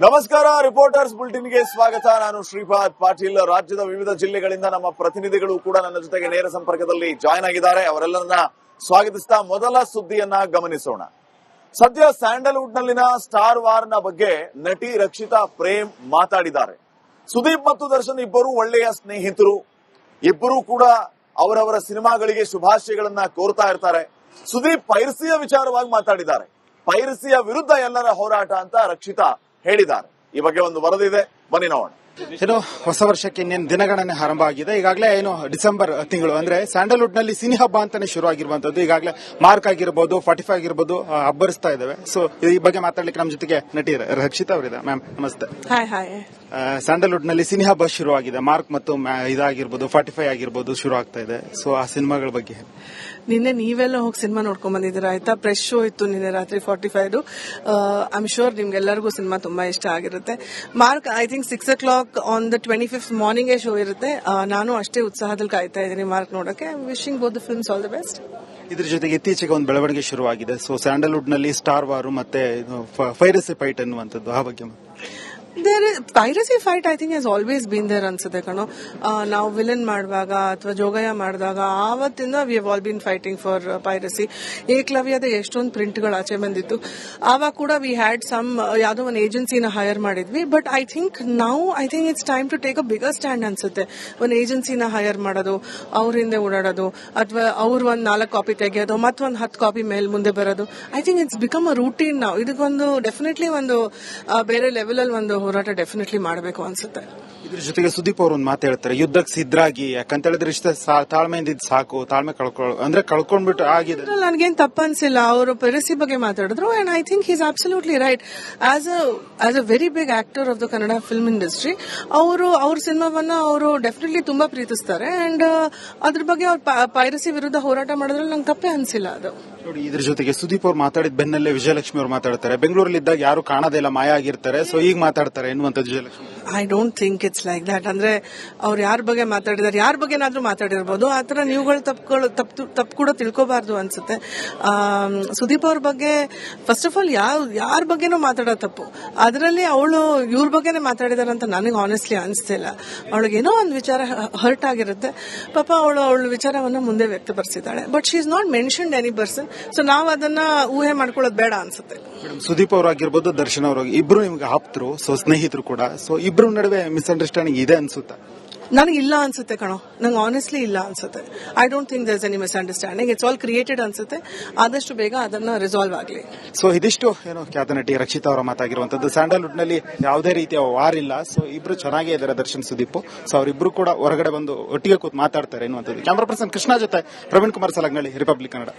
ನಮಸ್ಕಾರ, ರಿಪೋರ್ಟರ್ಸ್ ಬುಲೆಟಿನ್ಗೆ ಸ್ವಾಗತ. ನಾನು ಶ್ರೀಪಾದ್ ಪಾಟೀಲ್. ರಾಜ್ಯದ ವಿವಿಧ ಜಿಲ್ಲೆಗಳಿಂದ ನಮ್ಮ ಪ್ರತಿನಿಧಿಗಳು ಕೂಡ ನನ್ನ ಜೊತೆಗೆ ನೇರ ಸಂಪರ್ಕದಲ್ಲಿ ಜಾಯ್ನ್ ಆಗಿದ್ದಾರೆ. ಅವರೆಲ್ಲರನ್ನ ಸ್ವಾಗತಿಸ್ತಾ ಮೊದಲ ಸುದ್ದಿಯನ್ನ ಗಮನಿಸೋಣ. ಸದ್ಯ ಸ್ಯಾಂಡಲ್ವುಡ್ ನಲ್ಲಿನ ಸ್ಟಾರ್ ವಾರ್ ನ ಬಗ್ಗೆ ನಟಿ ರಕ್ಷಿತಾ ಪ್ರೇಮ್ ಮಾತಾಡಿದ್ದಾರೆ. ಸುದೀಪ್ ಮತ್ತು ದರ್ಶನ್ ಇಬ್ಬರು ಒಳ್ಳೆಯ ಸ್ನೇಹಿತರು. ಇಬ್ಬರು ಕೂಡ ಅವರವರ ಸಿನಿಮಾಗಳಿಗೆ ಶುಭಾಶಯಗಳನ್ನ ಕೋರ್ತಾ ಇರ್ತಾರೆ. ಸುದೀಪ್ ಪೈರಸಿಯ ವಿಚಾರವಾಗಿ ಮಾತಾಡಿದ್ದಾರೆ. ಪೈರಸಿಯ ವಿರುದ್ಧ ಎಲ್ಲರ ಹೋರಾಟ ಅಂತ ರಕ್ಷಿತಾ ಹೇಳಿದ್ದಾರೆ. ಈ ಬಗ್ಗೆ ಒಂದು ವರದಿ ಇದೆ, ಬನ್ನಿ ನೋಡೋಣ. ಏನು ಹೊಸ ವರ್ಷಕ್ಕೆ ಇನ್ನೇನು ದಿನಗಣನೆ ಆರಂಭ ಆಗಿದೆ. ಈಗಾಗಲೇ ಏನು ಡಿಸೆಂಬರ್ ತಿಂಗಳು ಅಂದ್ರೆ ಸ್ಯಾಂಡಲ್ವುಡ್ ನಲ್ಲಿ ಸಿನಿ ಹಬ್ಬ ಅಂತಾನೆ ಶುರು ಆಗಿರುವಂತದ್ದು. ಈಗಾಗಲೇ ಮಾರ್ಕ್ ಆಗಿರ್ಬೋದು, 45 ಆಗಿರ್ಬೋದು ಹಬ್ಬರಿಸ್ತಾ ಇದಾವೆ. ಸೊ ಈ ಬಗ್ಗೆ ಮಾತಾಡ್ಲಿಕ್ಕೆ ನಮ್ಮ ಜೊತೆಗೆ ನಟಿ ರಕ್ಷಿತಾ ಅವರಿದೆ. ಮ್ಯಾಮ್ ನಮಸ್ತೆ. ಹಾಯ್. ಸ್ಯಾಂಡಲ್ವುಡ್ ನಲ್ಲಿ ಸಿನಿ ಹಬ್ಬ ಶುರು ಆಗಿದೆ. ಮಾರ್ಕ್ ಮತ್ತು ಇದಾಗಿರ್ಬೋದು, 45 ಆಗಿರ್ಬೋದು ಶುರು ಆಗ್ತಾ ಇದೆ. ಸೊ ಆ ಸಿನಿಮಾಗಳ ಬಗ್ಗೆ ನಿನ್ನೆ ನೀವೆಲ್ಲ ಹೋಗಿ ಸಿನಿಮಾ ನೋಡ್ಕೊಂಡ್ ಬಂದಿದ್ದೀರಾ ಆಯ್ತಾ? ಫ್ರೆಶ್ ಶೋ ಇತ್ತು ನಿನ್ನೆ ರಾತ್ರಿ 45. ಐ ಆಮ್ ಶೋರ್ ನಿಮ್ಗೆಲ್ಲರಿಗೂ ಸಿನಿಮಾ ತುಂಬಾ ಇಷ್ಟ ಆಗಿರುತ್ತೆ. Mark I think 6 o'clock on the 25th morning show ಇರುತ್ತೆ. ನಾನು ಅಷ್ಟೇ ಉತ್ಸಾಹದಲ್ಲಿ ಕಾಯ್ತಾ ಇದ್ದೀನಿ ಮಾರ್ಕ್ ನೋಡಕ್ಕೆ. Wishing both the films all the best. ಇದ್ರ ಜೊತೆಗೆ ಇತ್ತೀಚೆಗೆ ಒಂದು ಬೆಳವಣಿಗೆ ಶುರುವಾಗಿದೆ. ಸೊ ಸ್ಯಾಂಡಲ್ವುಡ್ ನಲ್ಲಿ ಸ್ಟಾರ್ ವಾರ್ ಮತ್ತೆ ಪೈರಸಿ ಫೈಟ್ ಅನ್ನುವಂಥದ್ದು, ಆ ಬಗ್ಗೆ piracy fight I think has always been there ಅನ್ಸುತ್ತೆ ಕಣೋ. ನಾವು ವಿಲನ್ ಮಾಡುವಾಗ ಅಥವಾ ಜೋಗಯ್ಯ ಮಾಡಿದಾಗ ಆವತ್ತಿಂದ we have all been fighting for piracy. ಏಕಲವ್ಯದ ಎಷ್ಟೊಂದು ಪ್ರಿಂಟ್ಗಳು ಆಚೆ ಬಂದಿತ್ತು. ಆವಾಗ ಕೂಡ ವಿ ಹ್ಯಾಡ್ ಸಮ್ ಯಾವುದೋ ಒಂದು ಏಜೆನ್ಸಿನ ಹೈರ್ ಮಾಡಿದ್ವಿ. But I think it's time to take a bigger stand ಅನ್ಸುತ್ತೆ. ಒಂದು ಏಜೆನ್ಸಿನ ಹೈರ್ ಮಾಡೋದು, ಅವ್ರ ಹಿಂದೆ ಓಡಾಡೋದು, ಅಥವಾ ಅವ್ರು ಒಂದು 4 ಕಾಪಿ ತೆಗೆಯೋದು, ಮತ್ತೊಂದು 10 ಕಾಪಿ ಮೇಲೆ ಮುಂದೆ ಬರೋದು. I think it's become a routine ನಾವು. ಇದಕ್ಕೊಂದು ಡೆಫಿನೆಟ್ಲಿ ಒಂದು ಬೇರೆ ಲೆವೆಲ್ ಅಲ್ಲಿ ಒಂದು ಹೋರಾಟ ಡೆಫಿನೆಟ್ಲಿ ಮಾಡಬೇಕು ಅನ್ಸುತ್ತೆ. ಇದ್ರ ಜೊತೆಗೆ ಸುದೀಪ್ ಅವರು ಒಂದು ಮಾತು ಹೇಳ್ತಾರೆ, ಯುದ್ಧಕ್ಕೆ ಸಿದ್ಧರಾಗಿ, ಯಾಕಂತ ಹೇಳಿದ್ರೆ ಇಷ್ಟ ತಾಳ್ಮೆಯಿಂದ ಸಾಕು, ತಾಳ್ಮೆ ಕಳ್ಕೊಂಡ್ಬಿಟ್ಟು ಆಗಿದೆ. ನನಗೇನು ತಪ್ಪ ಅನ್ಸಿಲ್ಲ. ಅವರು ಪೈರಸಿ ಬಗ್ಗೆ ಮಾತಾಡಿದ್ರು and I think is absolutely right. As a very big actor of the Kannada film industry, ಅವ್ರ ಸಿನಿಮಾವನ್ನ ಅವರು ಡೆಫಿನೆಟ್ಲಿ ತುಂಬಾ ಪ್ರೀತಿಸ್ತಾರೆ. ಅಂಡ್ ಅದ್ರ ಬಗ್ಗೆ ಅವ್ರು ಪೈರಸಿ ವಿರುದ್ಧ ಹೋರಾಟ ಮಾಡೋದ್ರಲ್ಲಿ ನಂಗೆ ತಪ್ಪೇ ಅನ್ಸಿಲ್ಲ ಅದು. ನೋಡಿ, ಇದ್ರ ಜೊತೆಗೆ ಸುದೀಪ್ ಅವ್ರು ಮಾತಾಡಿದ ಬೆನ್ನಲ್ಲೇ ವಿಜಯಲಕ್ಷ್ಮಿ ಅವರು ಮಾತಾಡ್ತಾರೆ. ಬೆಂಗಳೂರಲ್ಲಿ ಇದ್ದಾಗ ಯಾರು ಕಾಣದೇ ಇಲ್ಲ, ಮಾಯ ಆಗಿರ್ತಾರೆ. ಸೊ ಈಗ ಮಾತಾಡ್ತಾರೆ ಎನ್ನುವಂಥದ್ದು Vijayalakshmi. I don't think it's like that. ಅಂದ್ರೆ ಅವ್ರು ಯಾರ ಬಗ್ಗೆ ಮಾತಾಡಿದಾರೆ, ಯಾರ ಬಗ್ಗೆನಾದ್ರೂ ಮಾತಾಡಿರ್ಬೋದು. ಆತರ ನೀವುಗಳು ತಪ್ಪು ಕೂಡ ತಿಳ್ಕೋಬಾರ್ದು ಅನ್ಸುತ್ತೆ. ಸುದೀಪ್ ಅವ್ರ ಬಗ್ಗೆ ಫಸ್ಟ್ ಆಫ್ ಆಲ್ ಯಾರ ಬಗ್ಗೆನೂ ಮಾತಾಡೋ ತಪ್ಪು. ಅದರಲ್ಲಿ ಅವಳು ಇವ್ರ ಬಗ್ಗೆನೇ ಮಾತಾಡಿದಾರೆ ಅಂತ ನನಗೆ ಆನೆಸ್ಟ್ಲಿ ಅನಿಸ್ತಿಲ್ಲ. ಅವಳಿಗೇನೋ ಒಂದು ವಿಚಾರ ಹರ್ಟ್ ಆಗಿರುತ್ತೆ. ಪಾಪ ಅವಳ ವಿಚಾರವನ್ನ ಮುಂದೆ ವ್ಯಕ್ತಪಡಿಸಿದ್ದಾಳೆ. But she is not mentioned any person. So ನಾವು ಅದನ್ನ ಊಹೆ ಮಾಡ್ಕೊಳ್ಳೋದು ಬೇಡ ಅನ್ಸುತ್ತೆ. ಸುದೀಪ್ ಅವರಾಗಿರ್ಬೋದು, ದರ್ಶನ್ ಅವರು ಇಬ್ರು ನಿಮ್ಗೆ ಆಪ್ತರು, ಸೊ ಸ್ನೇಹಿತರು ಕೂಡ. ಸೊ ಇಬ್ರು ನಡುವೆ ಮಿಸ್ಅಂಡರ್ಸ್ಟ್ಯಾಂಡಿಂಗ್ ಇದೆ ಅನ್ಸುತ್ತಾ? ನನಗೆ ಇಲ್ಲ ಅನ್ಸುತ್ತೆ ಕಣೋ. ನಂಗೆ ಆನೆಸ್ಟ್ಲಿ ಇಲ್ಲ ಅನ್ಸುತ್ತೆ. I don't think there is any misunderstanding. It's all created ಅನ್ಸುತ್ತೆ. ಆದಷ್ಟು ಬೇಗ ಅದನ್ನ ರಿಸಾಲ್ವ್ ಆಗಲಿ. ಸೊ ಇದಿಷ್ಟು ಏನು ಖ್ಯಾತ ನಟಿ ರಕ್ಷಿತಾ ಅವರ ಮಾತಾಗಿರುವಂತದ್ದು. ಸ್ಯಾಂಡಲ್ವುಡ್ ನಲ್ಲಿ ಯಾವುದೇ ರೀತಿಯ ವಾರ್ ಇಲ್ಲ. ಸೊ ಇಬ್ರು ಚೆನ್ನಾಗೇ ಇದ್ದಾರೆ, ದರ್ಶನ್ ಸುದೀಪ್. ಸೊ ಅವರಿಬ್ರು ಕೂಡ ಹೊರಗಡೆ ಬಂದು ಒಟ್ಟಿಗೆ ಕೂತ್ ಮಾತಾಡ್ತಾರೆ ಎನ್ನುವಂಥದ್ದು. ಕ್ಯಾಮರಾ ಪರ್ಸನ್ ಕೃಷ್ಣ ಜೊತೆ ಪ್ರವೀಣ್ ಕುಮಾರ್ ಸಲಗನಳ್ಳಿ, ರಿಪಬ್ಲಿಕ್ ಕನ್ನಡ.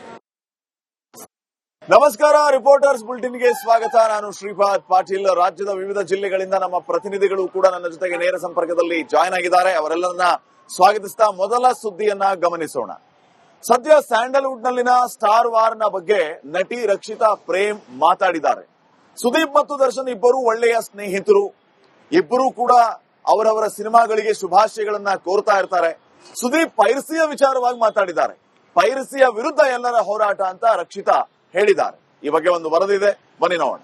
ನಮಸ್ಕಾರ, ರಿಪೋರ್ಟರ್ಸ್ ಬುಲೆಟಿನ್ಗೆ ಸ್ವಾಗತ. ನಾನು ಶ್ರೀಪಾದ್ ಪಾಟೀಲ್. ರಾಜ್ಯದ ವಿವಿಧ ಜಿಲ್ಲೆಗಳಿಂದ ನಮ್ಮ ಪ್ರತಿನಿಧಿಗಳು ಕೂಡ ನನ್ನ ಜೊತೆಗೆ ನೇರ ಸಂಪರ್ಕದಲ್ಲಿ ಜಾಯ್ನ್ ಆಗಿದ್ದಾರೆ. ಅವರೆಲ್ಲರನ್ನ ಸ್ವಾಗತಿಸ್ತಾ ಮೊದಲ ಸುದ್ದಿಯನ್ನ ಗಮನಿಸೋಣ. ಸದ್ಯ ಸ್ಯಾಂಡಲ್ವುಡ್ ನಲ್ಲಿನ ಸ್ಟಾರ್ ವಾರ್ ನ ಬಗ್ಗೆ ನಟಿ ರಕ್ಷಿತಾ ಪ್ರೇಮ್ ಮಾತಾಡಿದ್ದಾರೆ. ಸುದೀಪ್ ಮತ್ತು ದರ್ಶನ್ ಇಬ್ಬರು ಒಳ್ಳೆಯ ಸ್ನೇಹಿತರು. ಇಬ್ಬರು ಕೂಡ ಅವರವರ ಸಿನಿಮಾಗಳಿಗೆ ಶುಭಾಶಯಗಳನ್ನ ಕೋರ್ತಾ ಇರ್ತಾರೆ. ಸುದೀಪ್ ಪೈರಸಿಯ ವಿಚಾರವಾಗಿ ಮಾತಾಡಿದ್ದಾರೆ. ಪೈರಸಿಯ ವಿರುದ್ಧ ಎಲ್ಲರ ಹೋರಾಟ ಅಂತ ರಕ್ಷಿತಾ ಹೇಳಿದ್ದಾರೆ. ಈ ಬಗ್ಗೆ ಒಂದು ವರದಿ ಇದೆ, ಬನ್ನಿ ನೋಡೋಣ.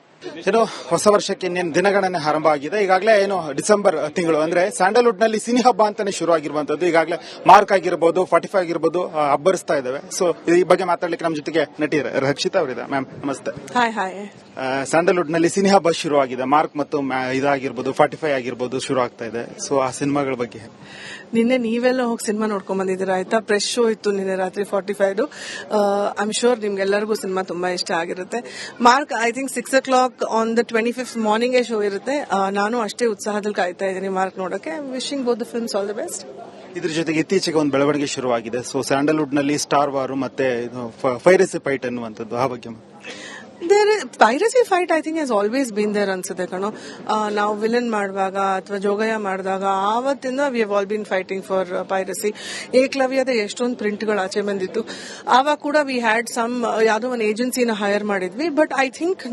ಏನು ಹೊಸ ವರ್ಷಕ್ಕೆ ಇನ್ನೇನು ದಿನಗಣನೆ ಆರಂಭ ಆಗಿದೆ. ಈಗಾಗಲೇ ಏನು ಡಿಸೆಂಬರ್ ತಿಂಗಳು ಅಂದ್ರೆ ಸ್ಯಾಂಡಲ್ವುಡ್ ನಲ್ಲಿ ಸಿನಿ ಹಬ್ಬ ಅಂತಾನೆ ಶುರು ಆಗಿರುವಂತದ್ದು. ಈಗಾಗಲೇ ಮಾರ್ಕ್ ಆಗಿರ್ಬೋದು, 45 ಆಗಿರ್ಬೋದು ಹಬ್ಬರಿಸ್ತಾ ಇದಾವೆ. ಸೊ ಈ ಬಗ್ಗೆ ಮಾತಾಡ್ಲಿಕ್ಕೆ ನಮ್ಮ ಜೊತೆಗೆ ನಟಿ ರಕ್ಷಿತಾ ಅವರಿದೆ. ಮ್ಯಾಮ್ ನಮಸ್ತೆ. ಹಾಯ್. ಸ್ಯಾಂಡಲ್ವುಡ್ ನಲ್ಲಿ ಸಿನಿ ಹಬ್ಬ ಶುರು ಆಗಿದೆ. ಮಾರ್ಕ್ ಮತ್ತು ಇದಾಗಿರ್ಬೋದು, 45 ಆಗಿರ್ಬೋದು ಶುರು ಆಗ್ತಾ ಇದೆ. ಸೊ ಆ ಸಿನಿಮಾಗಳ ಬಗ್ಗೆ ನಿನ್ನೆ ನೀವೆಲ್ಲ ಹೋಗಿ ಸಿನಿಮಾ ನೋಡ್ಕೊಂಡ್ ಬಂದಿದ್ದೀರಾ ಆಯ್ತಾ? ಫ್ರೆಶ್ ಶೋ ಇತ್ತು ನಿನ್ನೆ ರಾತ್ರಿ 45. ಐ ಆಮ್ ಶೋರ್ ನಿಮ್ಗೆಲ್ಲರಿಗೂ ಸಿನಿಮಾ ತುಂಬಾ ಇಷ್ಟ ಆಗಿರುತ್ತೆ. Mark I think 6 o'clock on the 25th morning show ಇರುತ್ತೆ. ನಾನು ಅಷ್ಟೇ ಉತ್ಸಾಹದಲ್ಲಿ ಕಾಯ್ತಾ ಇದ್ದೀನಿ ಮಾರ್ಕ್ ನೋಡಕ್ಕೆ. Wishing both the films all the best. ಇದ್ರ ಜೊತೆಗೆ ಇತ್ತೀಚೆಗೆ ಒಂದು ಬೆಳವಣಿಗೆ ಶುರುವಾಗಿದೆ. ಸೊ ಸ್ಯಾಂಡಲ್ವುಡ್ ನಲ್ಲಿ ಸ್ಟಾರ್ ವಾರ್ ಮತ್ತೆ ಪೈರಸಿ ಫೈಟ್ ಅನ್ನುವಂಥದ್ದು, ಆ ಬಗ್ಗೆ piracy fight I think has always been there ಅನ್ಸುತ್ತೆ ಕಣೋ. ನಾವು ವಿಲನ್ ಮಾಡುವಾಗ ಅಥವಾ ಜೋಗಯ್ಯ ಮಾಡಿದಾಗ ಆವತ್ತಿಂದ we have all been fighting for piracy. ಏಕಲವ್ಯದ ಎಷ್ಟೊಂದು ಪ್ರಿಂಟ್ಗಳು ಆಚೆ ಬಂದಿತ್ತು. ಆವಾಗ ಕೂಡ ವಿ ಹ್ಯಾಡ್ ಸಮ್ ಯಾವುದೋ ಒಂದು ಏಜೆನ್ಸಿನ ಹೈರ್ ಮಾಡಿದ್ವಿ. But I think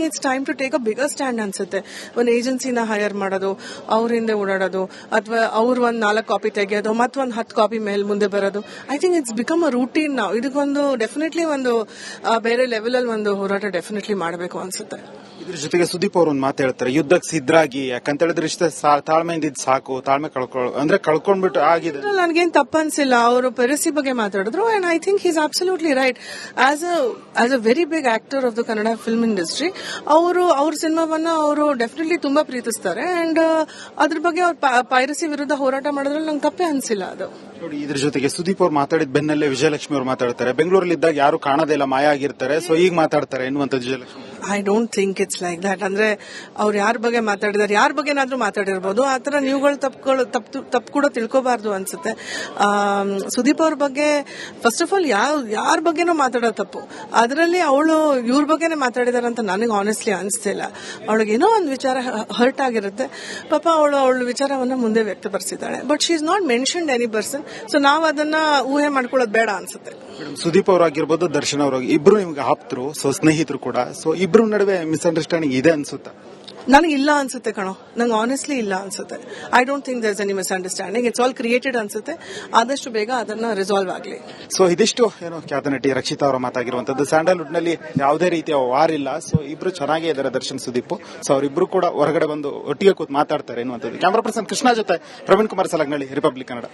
it's time to take a bigger stand ಅನ್ಸುತ್ತೆ. ಒಂದು ಏಜೆನ್ಸಿನ ಹೈರ್ ಮಾಡೋದು, ಅವ್ರ ಹಿಂದೆ ಓಡಾಡೋದು, ಅಥವಾ ಅವ್ರು ಒಂದು 4 ಕಾಪಿ ತೆಗೆಯೋದು, ಮತ್ತೊಂದು 10 ಕಾಪಿ ಮೇಲೆ ಮುಂದೆ ಬರೋದು. I think it's become a routine ನಾವು. ಇದಕ್ಕೊಂದು ಡೆಫಿನೆಟ್ಲಿ ಒಂದು ಬೇರೆ ಲೆವೆಲ್ ಅಲ್ಲಿ ಒಂದು ಹೋರಾಟ ಡೆಫಿನೆಟ್ಲಿ ಮಾಡಬೇಕು ಅನ್ಸುತ್ತೆ. ಇದ್ರ ಜೊತೆಗೆ ಸುದೀಪ್ ಅವರು ಒಂದು ಮಾತು ಹೇಳ್ತಾರೆ, ಯುದ್ಧಕ್ಕೆ ಸಿದ್ಧರಾಗಿ, ಯಾಕಂತ ಹೇಳಿದ್ರೆ ಇಷ್ಟ ತಾಳ್ಮೆಯಿಂದ ಇದ್ ಸಾಕು, ತಾಳ್ಮೆ ಕಳ್ಕೊಂಡ್ಬಿಟ್ಟು ಆಗಿದೆ. ನನಗೇನ್ ತಪ್ಪ ಅನ್ಸಿಲ್ಲ ಅವರು ಪೈರಸಿ ಬಗ್ಗೆ ಮಾತಾಡಿದ್ರು, and I think is absolutely right. As a very big actor of the Kannada film industry ಅವ್ರ ಸಿನಿಮಾವನ್ನ ಅವರು ಡೆಫಿನೆಟ್ಲಿ ತುಂಬಾ ಪ್ರೀತಿಸ್ತಾರೆ, ಅಂಡ್ ಅದ್ರ ಬಗ್ಗೆ ಅವ್ರು ಪೈರಸಿ ವಿರುದ್ಧ ಹೋರಾಟ ಮಾಡೋದ್ರಲ್ಲಿ ನಂಗೆ ತಪ್ಪೇ ಅನ್ಸಿಲ್ಲ ಅದು. ನೋಡಿ, ಇದ್ರ ಜೊತೆಗೆ ಸುದೀಪ್ ಅವ್ರು ಮಾತಾಡಿದ ಬೆನ್ನಲ್ಲೇ ವಿಜಯಲಕ್ಷ್ಮಿ ಅವರು ಮಾತಾಡ್ತಾರೆ, ಬೆಂಗಳೂರಲ್ಲಿ ಇದ್ದಾಗ ಯಾರು ಕಾಣದೇ ಇಲ್ಲ, ಮಾಯ ಆಗಿರ್ತಾರೆ, ಸೊ ಈಗ ಮಾತಾಡ್ತಾರೆ ಎನ್ನುವಂಥದ್ದು Vijayalakshmi. I don't think it's like that. ಅಂದ್ರೆ ಅವ್ರು ಯಾರ ಬಗ್ಗೆ ಮಾತಾಡಿದಾರೆ, ಯಾರ ಬಗ್ಗೆನಾದ್ರೂ ಮಾತಾಡಿರ್ಬೋದು, ಆತರ ನೀವುಗಳು ತಪ್ಪು ಕೂಡ ತಿಳ್ಕೋಬಾರ್ದು ಅನ್ಸುತ್ತೆ. ಸುದೀಪ್ ಅವ್ರ ಬಗ್ಗೆ ಫಸ್ಟ್ ಆಫ್ ಆಲ್ ಯಾರ ಬಗ್ಗೆನೂ ಮಾತಾಡೋ ತಪ್ಪು. ಅದರಲ್ಲಿ ಅವಳು ಇವ್ರ ಬಗ್ಗೆನೇ ಮಾತಾಡಿದಾರೆ ಅಂತ ನನಗೆ ಆನೆಸ್ಟ್ಲಿ ಅನಿಸ್ತಿಲ್ಲ. ಅವಳಿಗೇನೋ ಒಂದು ವಿಚಾರ ಹರ್ಟ್ ಆಗಿರುತ್ತೆ, ಪಾಪ ಅವಳ ವಿಚಾರವನ್ನ ಮುಂದೆ ವ್ಯಕ್ತಪಡಿಸಿದ್ದಾಳೆ. But she is not mentioned any person, so ನಾವು ಅದನ್ನ ಊಹೆ ಮಾಡ್ಕೊಳ್ಳೋದು ಬೇಡ ಅನ್ಸುತ್ತೆ. ಸುದೀಪ್ ಅವರಾಗಿರ್ಬೋದು, ದರ್ಶನ್ ಅವರು ಇಬ್ರು ನಿಮ್ಗೆ ಆಪ್ತರು, ಸೊ ಸ್ನೇಹಿತರು ಕೂಡ, ಸೊ ಇಬ್ರು ನಡುವೆ ಮಿಸ್ಅಂಡರ್ಸ್ಟ್ಯಾಂಡಿಂಗ್ ಇದೆ ಅನ್ಸುತ್ತಾ? ನನಗೆ ಇಲ್ಲ ಅನ್ಸುತ್ತೆ ಕಣೋ, ನಂಗೆ ಆನೆಸ್ಟ್ಲಿ ಇಲ್ಲ ಅನ್ಸುತ್ತೆ. I don't think there is any misunderstanding. It's all created ಅನ್ಸುತ್ತೆ. ಆದಷ್ಟು ಬೇಗ ಅದನ್ನ ರಿಸಾಲ್ವ್ ಆಗಲಿ. ಸೊ ಇದಿಷ್ಟು ಏನು ಖ್ಯಾತ ನಟಿ ರಕ್ಷಿತಾ ಅವರ ಮಾತಾಗಿರುವಂತದ್ದು. ಸ್ಯಾಂಡಲ್ವುಡ್ ನಲ್ಲಿ ಯಾವುದೇ ರೀತಿಯ ವಾರ್ ಇಲ್ಲ, ಸೊ ಇಬ್ರು ಚೆನ್ನಾಗೇ ಇದ್ದಾರೆ ದರ್ಶನ್ ಸುದೀಪ್. ಸೊ ಅವರಿಬ್ರು ಕೂಡ ಹೊರಗಡೆ ಬಂದು ಒಟ್ಟಿಗೆ ಕೂತ್ ಮಾತಾಡ್ತಾರೆ ಎನ್ನುವಂಥದ್ದು. ಕ್ಯಾಮರಾ ಪರ್ಸನ್ ಕೃಷ್ಣ ಜೊತೆ ಪ್ರವೀಣ್ ಕುಮಾರ್ ಸಲಗ್ನಳ್ಳಿ, ರಿಪಬ್ಲಿಕ್ ಕನ್ನಡ.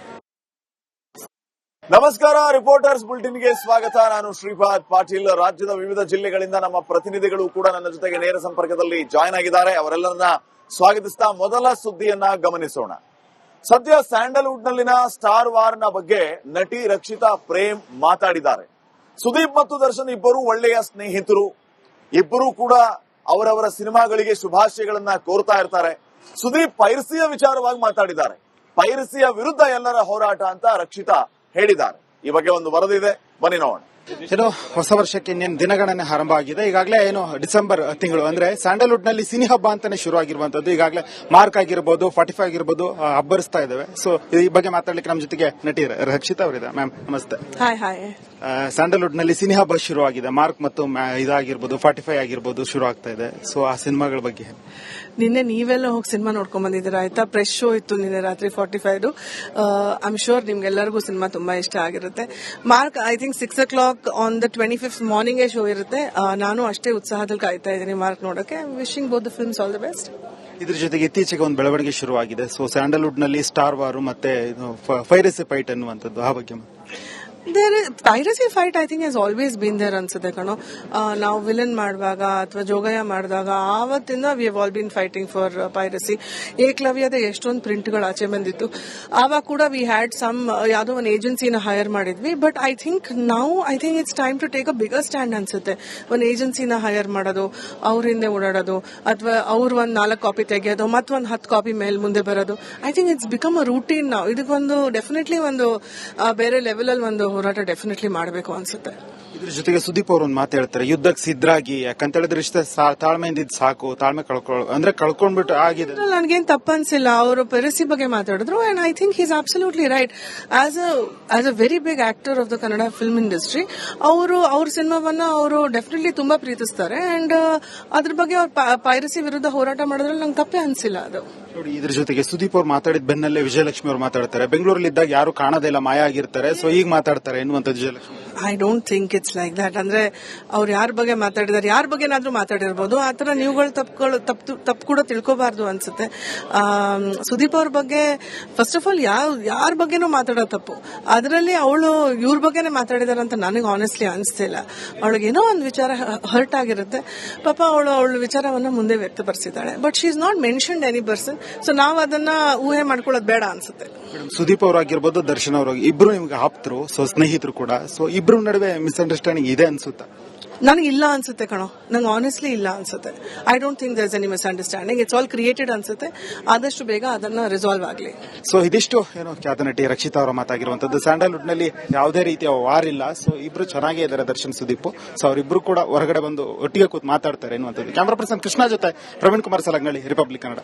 ನಮಸ್ಕಾರ, ರಿಪೋರ್ಟರ್ಸ್ ಬುಲೆಟಿನ್ಗೆ ಸ್ವಾಗತ. ನಾನು ಶ್ರೀಪಾದ್ ಪಾಟೀಲ್. ರಾಜ್ಯದ ವಿವಿಧ ಜಿಲ್ಲೆಗಳಿಂದ ನಮ್ಮ ಪ್ರತಿನಿಧಿಗಳು ಕೂಡ ನನ್ನ ಜೊತೆಗೆ ನೇರ ಸಂಪರ್ಕದಲ್ಲಿ ಜಾಯ್ನ್ ಆಗಿದ್ದಾರೆ. ಅವರೆಲ್ಲರನ್ನ ಸ್ವಾಗತಿಸ್ತಾ ಮೊದಲ ಸುದ್ದಿಯನ್ನ ಗಮನಿಸೋಣ. ಸದ್ಯ ಸ್ಯಾಂಡಲ್ವುಡ್ ನಲ್ಲಿನ ಸ್ಟಾರ್ ವಾರ್ ನ ಬಗ್ಗೆ ನಟಿ ರಕ್ಷಿತಾ ಪ್ರೇಮ್ ಮಾತಾಡಿದ್ದಾರೆ. ಸುದೀಪ್ ಮತ್ತು ದರ್ಶನ್ ಇಬ್ಬರು ಒಳ್ಳೆಯ ಸ್ನೇಹಿತರು, ಇಬ್ಬರು ಕೂಡ ಅವರವರ ಸಿನಿಮಾಗಳಿಗೆ ಶುಭಾಶಯಗಳನ್ನ ಕೋರ್ತಾ ಇರ್ತಾರೆ. ಸುದೀಪ್ ಪೈರಸಿಯ ವಿಚಾರವಾಗಿ ಮಾತಾಡಿದ್ದಾರೆ. ಪೈರಸಿಯ ವಿರುದ್ಧ ಎಲ್ಲರ ಹೋರಾಟ ಅಂತ ರಕ್ಷಿತಾ ಹೇಳಿದ್ದಾರೆ. ಈ ಬಗ್ಗೆ ಒಂದು ವರದಿ ಇದೆ, ಬನ್ನಿ ನೋಡೋಣ. ಏನು ಹೊಸ ವರ್ಷಕ್ಕೆ ಇನ್ನೇನು ದಿನಗಣನೆ ಆರಂಭ ಆಗಿದೆ. ಈಗಾಗಲೇ ಏನು ಡಿಸೆಂಬರ್ ತಿಂಗಳು ಅಂದ್ರೆ ಸ್ಯಾಂಡಲ್ವುಡ್ ನಲ್ಲಿ ಸಿನಿ ಹಬ್ಬ ಅಂತಾನೆ ಶುರು ಆಗಿರುವಂತದ್ದು. ಈಗಾಗಲೇ ಮಾರ್ಕ್ ಆಗಿರ್ಬೋದು, 45 ಆಗಿರ್ಬೋದು ಹಬ್ಬರಿಸ್ತಾ ಇದಾವೆ. ಸೊ ಈ ಬಗ್ಗೆ ಮಾತಾಡ್ಲಿಕ್ಕೆ ನಮ್ಮ ಜೊತೆಗೆ ನಟಿ ರಕ್ಷಿತಾ ಅವರಿದೆ. ಮ್ಯಾಮ್ ನಮಸ್ತೆ. Hi hi. ಸ್ಯಾಂಡಲ್ವುಡ್ ನಲ್ಲಿ ಸಿನಿ ಹಬ್ಬ ಶುರು ಆಗಿದೆ. ಮಾರ್ಕ್ ಮತ್ತು ಇದಾಗಿರ್ಬೋದು, 45 ಆಗಿರ್ಬೋದು ಶುರು ಆಗ್ತಾ ಇದೆ. ಸೊ ಆ ಸಿನಿಮಾಗಳ ಬಗ್ಗೆ ನಿನ್ನೆ ನೀವೆಲ್ಲ ಹೋಗಿ ಸಿನಿಮಾ ನೋಡ್ಕೊಂಡ್ ಬಂದಿದ್ದೀರಾ ಆಯ್ತಾ? ಫ್ರೆಶ್ ಶೋ ಇತ್ತು ನಿನ್ನೆ ರಾತ್ರಿ 45. ಐ ಆಮ್ ಶೋರ್ ನಿಮ್ಗೆಲ್ಲರಿಗೂ ಸಿನಿಮಾ ತುಂಬಾ ಇಷ್ಟ ಆಗಿರುತ್ತೆ. Mark I think 6 o'clock on the 25th morning show ಇರುತ್ತೆ. ನಾನು ಅಷ್ಟೇ ಉತ್ಸಾಹದಲ್ಲಿ ಕಾಯ್ತಾ ಇದ್ದೀನಿ ಮಾರ್ಕ್ ನೋಡಕ್ಕೆ. Wishing both the films all the best. ಇದ್ರ ಜೊತೆಗೆ ಇತ್ತೀಚೆಗೆ ಒಂದು ಬೆಳವಣಿಗೆ ಶುರುವಾಗಿದೆ. ಸೊ ಸ್ಯಾಂಡಲ್ವುಡ್ ನಲ್ಲಿ ಸ್ಟಾರ್ ವಾರ್ ಮತ್ತೆ ಪೈರಸಿ ಫೈಟ್ ಅನ್ನುವಂಥದ್ದು, ಆ ಬಗ್ಗೆ piracy fight I think has always been there ಅನ್ಸುತ್ತೆ ಕಣೋ. ನಾವು ವಿಲನ್ ಮಾಡುವಾಗ ಅಥವಾ ಜೋಗಯ್ಯ ಮಾಡಿದಾಗ ಆವತ್ತಿಂದ we have all been fighting for piracy. ಏಕಲವ್ಯದ ಎಷ್ಟೊಂದು ಪ್ರಿಂಟ್ಗಳು ಆಚೆ ಬಂದಿತ್ತು. ಆವಾಗ ಕೂಡ ವಿ ಹ್ಯಾಡ್ ಸಮ್ ಯಾವುದೋ ಒಂದು ಏಜೆನ್ಸಿನ ಹೈರ್ ಮಾಡಿದ್ವಿ. But I think it's time to take a bigger stand ಅನ್ಸುತ್ತೆ. ಒಂದು ಏಜೆನ್ಸಿನ ಹೈರ್ ಮಾಡೋದು, ಅವ್ರ ಹಿಂದೆ ಓಡಾಡೋದು, ಅಥವಾ ಅವ್ರ ಒಂದು 4 ಕಾಪಿ ತೆಗೆಯೋದು, ಮತ್ತೊಂದು 10 ಕಾಪಿ ಮೇಲೆ ಮುಂದೆ ಬರೋದು. I think it's become a routine ನಾವು. ಇದಕ್ಕೊಂದು ಡೆಫಿನೆಟ್ಲಿ ಒಂದು ಬೇರೆ ಲೆವೆಲ್ ಅಲ್ಲಿ ಒಂದು ಹೋರಾಟ ಡೆಫಿನೆಟ್ಲಿ ಮಾಡಬೇಕು ಅನ್ಸುತ್ತೆ. ಇದ್ರ ಜೊತೆಗೆ ಸುದೀಪ್ ಅವರು ಒಂದು ಮಾತು ಹೇಳ್ತಾರೆ, ಯುದ್ಧಕ್ಕೆ ಸಿದ್ಧರಾಗಿ, ಯಾಕಂತ ಹೇಳಿದ್ರೆ ಇಷ್ಟ ತಾಳ್ಮೆಯಿಂದ ಇದ್ ಸಾಕು, ತಾಳ್ಮೆ ಕಳ್ಕೊಂಡ್ಬಿಟ್ಟು ಆಗಿದೆ. ನನಗೇನ್ ತಪ್ಪ ಅನ್ಸಿಲ್ಲ ಅವರು ಪೈರಸಿ ಬಗ್ಗೆ ಮಾತಾಡಿದ್ರು, and I think is absolutely right. As a very big actor of the Kannada film industry ಅವ್ರ ಸಿನಿಮಾವನ್ನ ಅವರು ಡೆಫಿನೆಟ್ಲಿ ತುಂಬಾ ಪ್ರೀತಿಸ್ತಾರೆ, ಅಂಡ್ ಅದ್ರ ಬಗ್ಗೆ ಅವ್ರು ಪೈರಸಿ ವಿರುದ್ಧ ಹೋರಾಟ ಮಾಡೋದ್ರಲ್ಲಿ ನಂಗೆ ತಪ್ಪೇ ಅನ್ಸಿಲ್ಲ ಅದು. ನೋಡಿ, ಇದ್ರ ಜೊತೆಗೆ ಸುದೀಪ್ ಅವ್ರು ಮಾತಾಡಿದ ಬೆನ್ನಲ್ಲೇ ವಿಜಯಲಕ್ಷ್ಮಿ ಅವರು ಮಾತಾಡ್ತಾರೆ, ಬೆಂಗಳೂರಲ್ಲಿ ಇದ್ದಾಗ ಯಾರು ಕಾಣದೇ ಇಲ್ಲ, ಮಾಯ ಆಗಿರ್ತಾರೆ, ಸೊ ಈಗ ಮಾತಾಡ್ತಾರೆ ಎನ್ನುವಂಥದ್ದು Vijayalakshmi. I don't think it's like that. ಅಂದ್ರೆ ಅವ್ರು ಯಾರ ಬಗ್ಗೆ ಮಾತಾಡಿದಾರೆ, ಯಾರ ಬಗ್ಗೆನಾದ್ರೂ ಮಾತಾಡಿರ್ಬೋದು, ಆತರ ನೀವುಗಳು ತಪ್ಪು ಕೂಡ ತಿಳ್ಕೋಬಾರ್ದು ಅನ್ಸುತ್ತೆ. ಸುದೀಪ್ ಅವ್ರ ಬಗ್ಗೆ ಫಸ್ಟ್ ಆಫ್ ಆಲ್ ಯಾರ ಬಗ್ಗೆನೂ ಮಾತಾಡೋ ತಪ್ಪು. ಅದರಲ್ಲಿ ಅವಳು ಇವ್ರ ಬಗ್ಗೆನೇ ಮಾತಾಡಿದಾರೆ ಅಂತ ನನಗೆ ಆನೆಸ್ಟ್ಲಿ ಅನಿಸ್ತಿಲ್ಲ. ಅವಳಿಗೇನೋ ಒಂದು ವಿಚಾರ ಹರ್ಟ್ ಆಗಿರುತ್ತೆ, ಪಾಪ ಅವಳ ವಿಚಾರವನ್ನ ಮುಂದೆ ವ್ಯಕ್ತಪಡಿಸಿದ್ದಾಳೆ. But she is not mentioned any person, so ನಾವು ಅದನ್ನ ಊಹೆ ಮಾಡ್ಕೊಳ್ಳೋದು ಬೇಡ ಅನ್ಸುತ್ತೆ. ಸುದೀಪ್ ಅವರಾಗಿರ್ಬೋದು, ದರ್ಶನ್ ಅವರು ಇಬ್ರು ನಿಮ್ಗೆ ಆಪ್ತರು, ಸೊ ಸ್ನೇಹಿತರು ಕೂಡ, ಸೊ ಇಬ್ರು ನಡುವೆ ಮಿಸ್ಅಂಡರ್ಸ್ಟ್ಯಾಂಡಿಂಗ್ ಇದೆ ಅನ್ಸುತ್ತಾ? ನನಗೆ ಇಲ್ಲ ಅನ್ಸುತ್ತೆ ಕಣೋ, ನಂಗೆ ಆನೆಸ್ಟ್ಲಿ ಇಲ್ಲ ಅನ್ಸುತ್ತೆ. I don't think there is any misunderstanding. It's all created ಅನ್ಸುತ್ತೆ. ಆದಷ್ಟು ಬೇಗ ಅದನ್ನ ರಿಸಾಲ್ವ್ ಆಗಲಿ. ಸೊ ಇದಿಷ್ಟು ಏನು ಖ್ಯಾತ ನಟಿ ರಕ್ಷಿತಾ ಅವರ ಮಾತಾಗಿರುವಂತದ್ದು. ಸ್ಯಾಂಡಲ್ವುಡ್ ನಲ್ಲಿ ಯಾವುದೇ ರೀತಿಯ ವಾರ್ ಇಲ್ಲ, ಸೊ ಇಬ್ರು ಚೆನ್ನಾಗೇ ಇದ್ದಾರೆ ದರ್ಶನ್ ಸುದೀಪ್. ಸೊ ಅವರಿಬ್ರು ಕೂಡ ಹೊರಗಡೆ ಬಂದು ಒಟ್ಟಿಗೆ ಕೂತ್ ಮಾತಾಡ್ತಾರೆ ಎನ್ನುವಂಥದ್ದು. ಕ್ಯಾಮರಾ ಪರ್ಸನ್ ಕೃಷ್ಣ ಜೊತೆ ಪ್ರವೀಣ್ ಕುಮಾರ್ ಸಲಗ್ನಳ್ಳಿ, ರಿಪಬ್ಲಿಕ್ ಕನ್ನಡ.